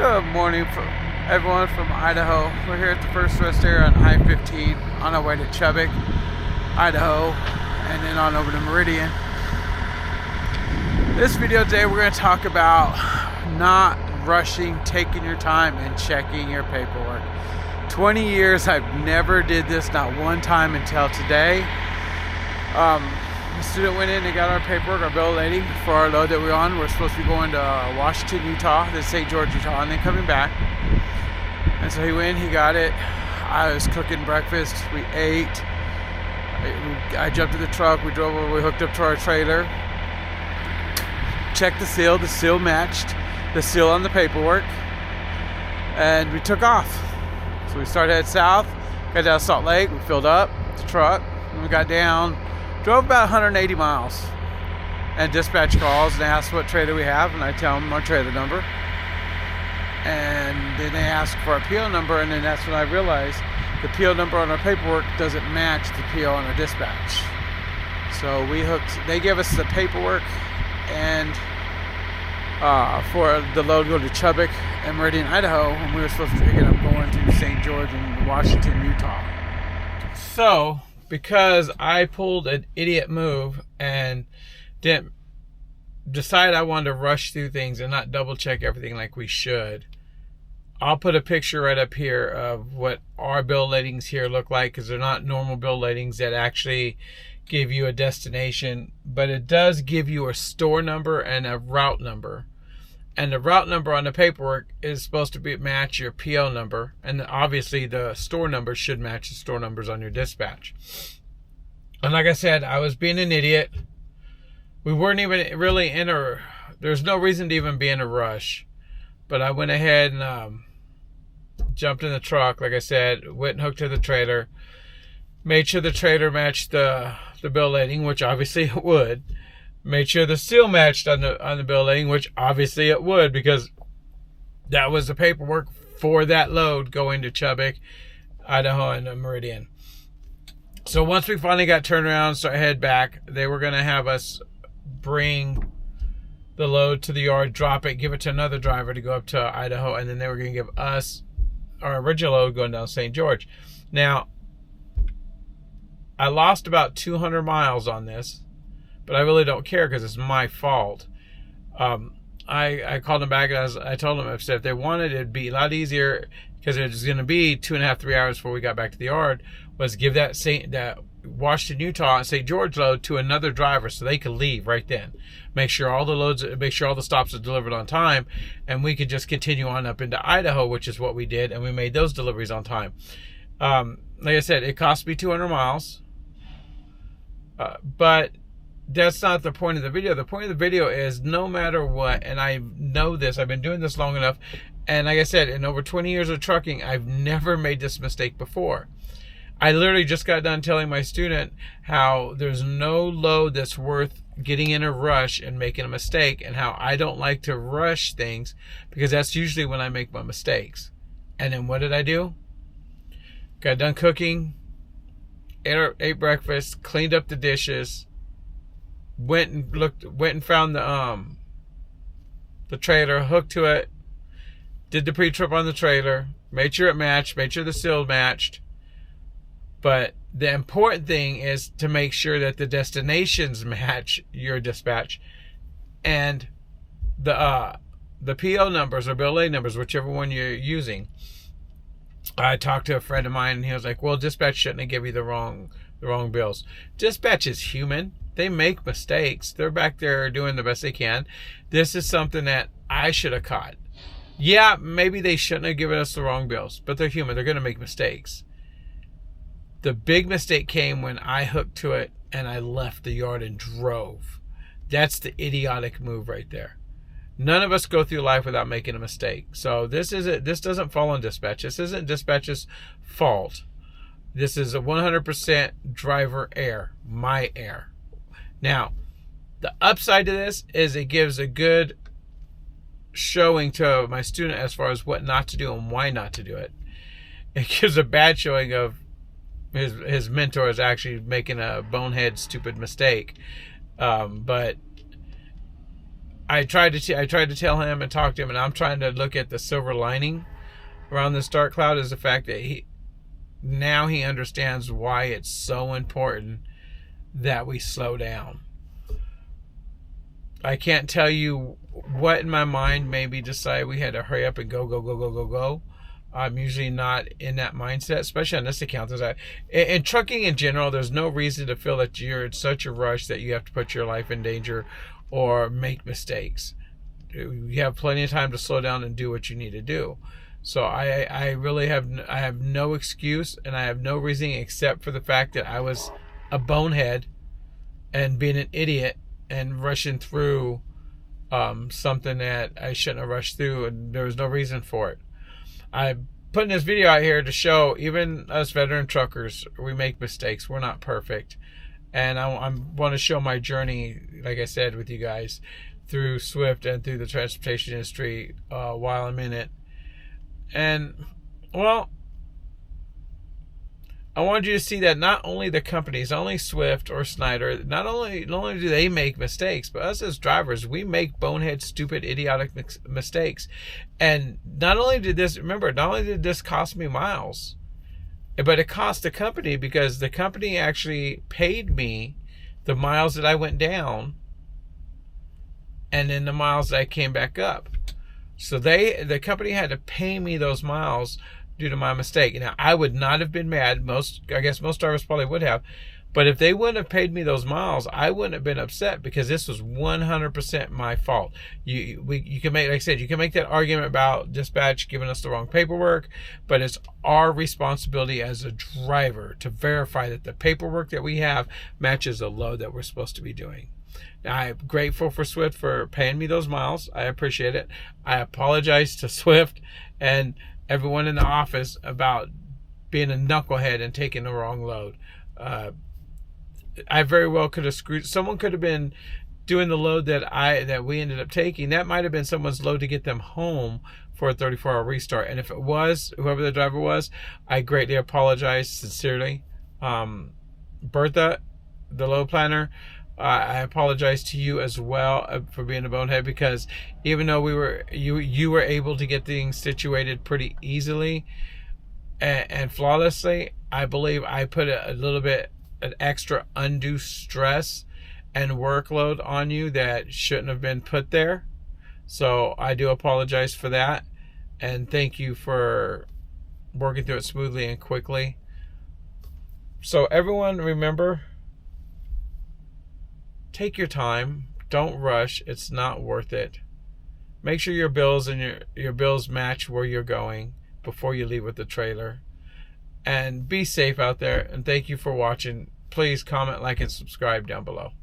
Good morning, everyone from Idaho. We're here at the first rest area on I-15 on our way to Chubbuck, Idaho, and then on over to Meridian. This video today we're going to talk about not rushing, taking your time, and checking your paperwork. 20 years I've never did this, not one time until today. The student went in and got our paperwork, our bill of lading for our load that we're on. We're supposed to be going to Washington, Utah, then St. George, Utah, and then coming back. And so he went, he got it. I was cooking breakfast. We ate. I jumped in the truck. We drove over. We hooked up to our trailer. Checked the seal. The seal matched the seal on the paperwork. And we took off. So we started head south. Got down to Salt Lake. We filled up the truck. And we got down. Drove about 180 miles, and dispatch calls and asks what trailer we have, and I tell them our trailer number, and then they ask for our PO number, and then that's when I realized the PO number on our paperwork doesn't match the PO on our dispatch. So they gave us the paperwork and for the load to go to Chubbuck and Meridian, Idaho, and we were supposed to pick it up going to St. George and Washington, Utah. So because I pulled an idiot move and didn't decide I wanted to rush through things and not double check everything like we should, I'll put a picture right up here of what our bill ladings here look like, because they're not normal bill ladings that actually give you a destination, but it does give you a store number and a route number. And the route number on the paperwork is supposed to match your PO number. And obviously the store number should match the store numbers on your dispatch. And like I said, I was being an idiot. We weren't even really there's no reason to even be in a rush. But I went ahead and jumped in the truck. Like I said, went and hooked to the trailer. Made sure the trailer matched the bill lading, which obviously it would. Made sure the seal matched on the bill lading, which obviously it would, because that was the paperwork for that load going to Chubbuck, Idaho, and Meridian. So once we finally got turned around, so I head back, they were going to have us bring the load to the yard, drop it, give it to another driver to go up to Idaho, and then they were going to give us our original load going down St. George. Now, I lost about 200 miles on this, but I really don't care because it's my fault. I called them back, and I told them if they wanted, it'd be a lot easier, because it was going to be 2.5 3 hours before we got back to the yard, was give that Washington, Utah, and St. George load to another driver so they could leave right then. Make sure all the stops are delivered on time, and we could just continue on up into Idaho, which is what we did, and we made those deliveries on time. Like I said, it cost me 200 miles, but that's not the point of the video. The point of the video is, no matter what, and I know this, I've been doing this long enough, and like I said, in over 20 years of trucking, I've never made this mistake before. I literally just got done telling my student how there's no load that's worth getting in a rush and making a mistake, and how I don't like to rush things, because that's usually when I make my mistakes. And then what did I do? Got done cooking, ate breakfast, cleaned up the dishes, went and found the trailer, hooked to it, did the pre-trip on the trailer, made sure it matched, made sure the seal matched. But the important thing is to make sure that the destinations match your dispatch, and the PO numbers or bill A numbers, whichever one you're using. I talked to a friend of mine, and he was like, well, dispatch shouldn't have given you the wrong bills. Dispatch is human. They make mistakes. They're back there doing the best they can. This is something that I should have caught. Yeah, maybe they shouldn't have given us the wrong bills, but they're human. They're going to make mistakes. The big mistake came when I hooked to it and I left the yard and drove. That's the idiotic move right there. None of us go through life without making a mistake. So this doesn't fall on dispatch. This isn't dispatch's fault. This is a 100% driver error, my error. Now, the upside to this is it gives a good showing to my student as far as what not to do and why not to do it. It gives a bad showing of his mentor is actually making a bonehead, stupid mistake. But I tried to tell him and talk to him, and I'm trying to look at the silver lining around this dark cloud is the fact that he understands why it's so important that we slow down. I can't tell you what in my mind made me decide we had to hurry up and go. I'm usually not in that mindset, especially on this account. In trucking in general, there's no reason to feel that you're in such a rush that you have to put your life in danger or make mistakes. You have plenty of time to slow down and do what you need to do. So I really have no excuse, and I have no reason except for the fact that I was a bonehead and being an idiot and rushing through something that I shouldn't have rushed through, and there was no reason for it. I'm putting this video out here to show even us veteran truckers, we make mistakes. We're not perfect. And I want to show my journey, like I said, with you guys through Swift and through the transportation industry while I'm in it. And, well, I wanted you to see that not only the companies, not only Swift or Snyder, not only do they make mistakes, but us as drivers, we make bonehead, stupid, idiotic mistakes. And not only did this cost me miles, but it cost the company, because the company actually paid me the miles that I went down and then the miles that I came back up. So the company had to pay me those miles due to my mistake. Now, I would not have been mad. I guess most drivers probably would have. But if they wouldn't have paid me those miles, I wouldn't have been upset, because this was 100% my fault. You can make, like I said, you can make that argument about dispatch giving us the wrong paperwork, but it's our responsibility as a driver to verify that the paperwork that we have matches the load that we're supposed to be doing. Now, I'm grateful for Swift for paying me those miles. I appreciate it. I apologize to Swift and everyone in the office about being a knucklehead and taking the wrong load. I very well could have screwed. Someone could have been doing the load that we ended up taking. That might have been someone's load to get them home for a 34-hour restart. And if it was, whoever the driver was, I greatly apologize sincerely. Bertha, the load planner, I apologize to you as well for being a bonehead, because even though you were able to get things situated pretty easily and flawlessly, I believe I put an extra undue stress and workload on you that shouldn't have been put there. So I do apologize for that, and thank you for working through it smoothly and quickly. So everyone, remember, take your time. Don't rush. It's not worth it. Make sure your bills and your bills match where you're going before you leave with the trailer. And be safe out there. And thank you for watching. Please comment, like, and subscribe down below.